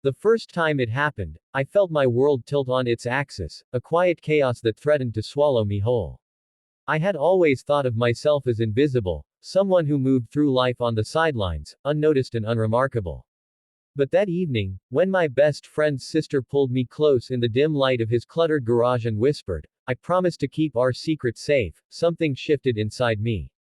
The first time it happened, I felt my world tilt on its axis, a quiet chaos that threatened to swallow me whole. I had always thought of myself as invisible, someone who moved through life on the sidelines, unnoticed and unremarkable. But that evening, when my best friend's sister pulled me close in the dim light of his cluttered garage and whispered, "I promise to keep our secret safe," something shifted inside me.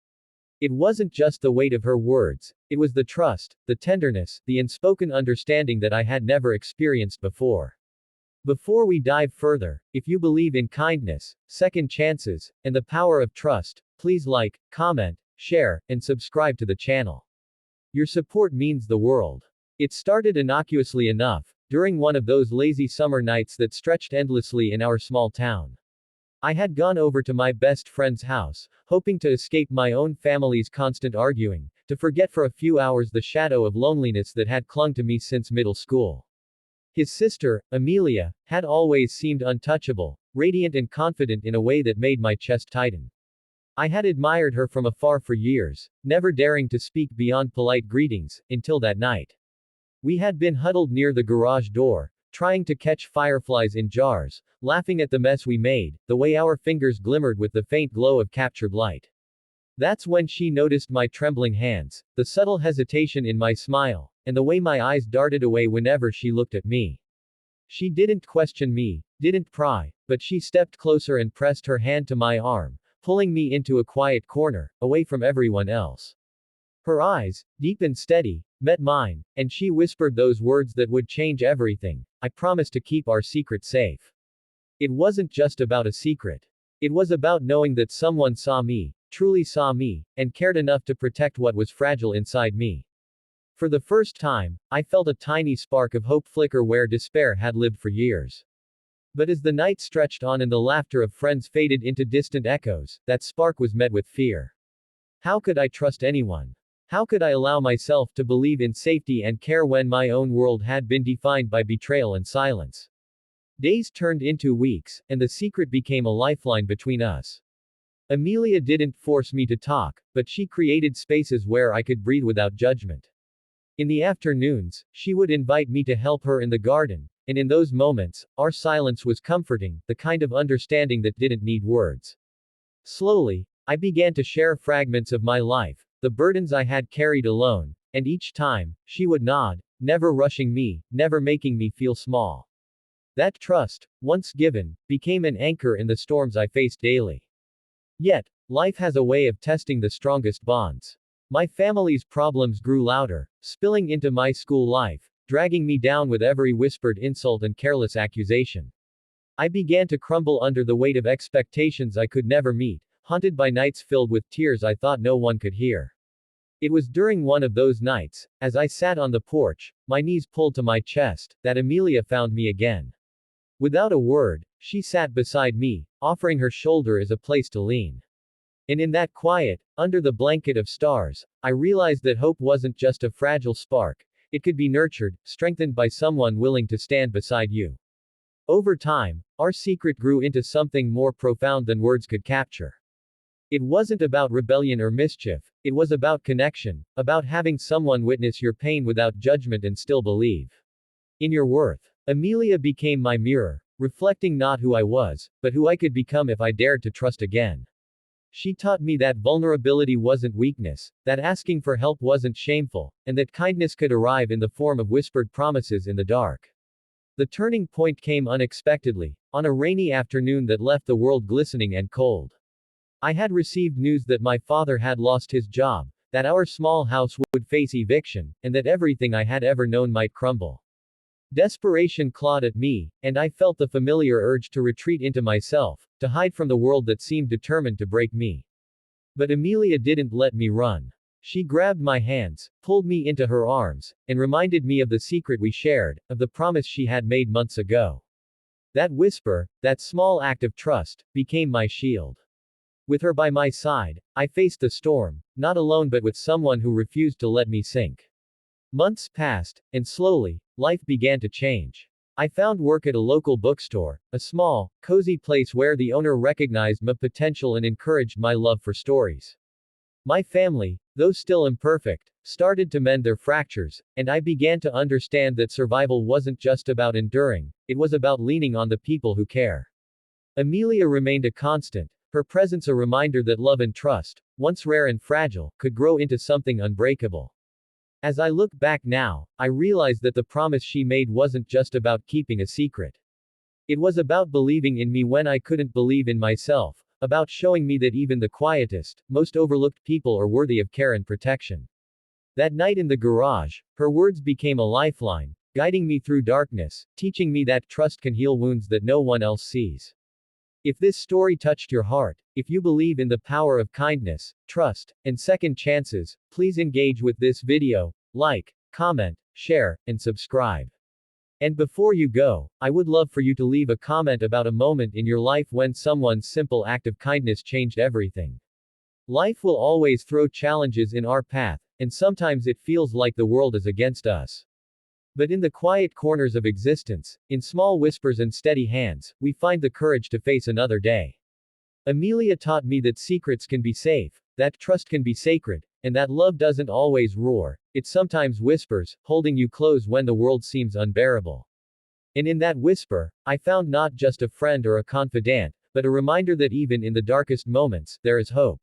It wasn't just the weight of her words, it was the trust, the tenderness, the unspoken understanding that I had never experienced before. Before we dive further, if you believe in kindness, second chances, and the power of trust, please like, comment, share, and subscribe to the channel. Your support means the world. It started innocuously enough, during one of those lazy summer nights that stretched endlessly in our small town. I had gone over to my best friend's house, hoping to escape my own family's constant arguing, to forget for a few hours the shadow of loneliness that had clung to me since middle school. His sister, Amelia, had always seemed untouchable, radiant and confident in a way that made my chest tighten. I had admired her from afar for years, never daring to speak beyond polite greetings, until that night. We had been huddled near the garage door, trying to catch fireflies in jars, laughing at the mess we made, the way our fingers glimmered with the faint glow of captured light. That's when she noticed my trembling hands, the subtle hesitation in my smile, and the way my eyes darted away whenever she looked at me. She didn't question me, didn't pry, but she stepped closer and pressed her hand to my arm, pulling me into a quiet corner, away from everyone else. Her eyes, deep and steady, met mine, and she whispered those words that would change everything: "I promise to keep our secret safe." It wasn't just about a secret. It was about knowing that someone saw me, truly saw me, and cared enough to protect what was fragile inside me. For the first time, I felt a tiny spark of hope flicker where despair had lived for years. But as the night stretched on and the laughter of friends faded into distant echoes, that spark was met with fear. How could I trust anyone? How could I allow myself to believe in safety and care when my own world had been defined by betrayal and silence? Days turned into weeks, and the secret became a lifeline between us. Amelia didn't force me to talk, but she created spaces where I could breathe without judgment. In the afternoons, she would invite me to help her in the garden, and in those moments, our silence was comforting, the kind of understanding that didn't need words. Slowly, I began to share fragments of my life, the burdens I had carried alone, and each time, she would nod, never rushing me, never making me feel small. That trust, once given, became an anchor in the storms I faced daily. Yet, life has a way of testing the strongest bonds. My family's problems grew louder, spilling into my school life, dragging me down with every whispered insult and careless accusation. I began to crumble under the weight of expectations I could never meet, haunted by nights filled with tears I thought no one could hear. It was during one of those nights, as I sat on the porch, my knees pulled to my chest, that Amelia found me again. Without a word, she sat beside me, offering her shoulder as a place to lean. And in that quiet, under the blanket of stars, I realized that hope wasn't just a fragile spark, it could be nurtured, strengthened by someone willing to stand beside you. Over time, our secret grew into something more profound than words could capture. It wasn't about rebellion or mischief, it was about connection, about having someone witness your pain without judgment and still believe in your worth. Amelia became my mirror, reflecting not who I was, but who I could become if I dared to trust again. She taught me that vulnerability wasn't weakness, that asking for help wasn't shameful, and that kindness could arrive in the form of whispered promises in the dark. The turning point came unexpectedly, on a rainy afternoon that left the world glistening and cold. I had received news that my father had lost his job, that our small house would face eviction, and that everything I had ever known might crumble. Desperation clawed at me, and I felt the familiar urge to retreat into myself, to hide from the world that seemed determined to break me. But Amelia didn't let me run. She grabbed my hands, pulled me into her arms, and reminded me of the secret we shared, of the promise she had made months ago. That whisper, that small act of trust, became my shield. With her by my side, I faced the storm, not alone but with someone who refused to let me sink. Months passed, and slowly, life began to change. I found work at a local bookstore, a small, cozy place where the owner recognized my potential and encouraged my love for stories. My family, though still imperfect, started to mend their fractures, and I began to understand that survival wasn't just about enduring, it was about leaning on the people who care. Amelia remained a constant, her presence a reminder that love and trust, once rare and fragile, could grow into something unbreakable. As I look back now, I realize that the promise she made wasn't just about keeping a secret. It was about believing in me when I couldn't believe in myself, about showing me that even the quietest, most overlooked people are worthy of care and protection. That night in the garage, her words became a lifeline, guiding me through darkness, teaching me that trust can heal wounds that no one else sees. If this story touched your heart, if you believe in the power of kindness, trust, and second chances, please engage with this video, like, comment, share, and subscribe. And before you go, I would love for you to leave a comment about a moment in your life when someone's simple act of kindness changed everything. Life will always throw challenges in our path, and sometimes it feels like the world is against us. But in the quiet corners of existence, in small whispers and steady hands, we find the courage to face another day. Amelia taught me that secrets can be safe, that trust can be sacred, and that love doesn't always roar, it sometimes whispers, holding you close when the world seems unbearable. And in that whisper, I found not just a friend or a confidant, but a reminder that even in the darkest moments, there is hope.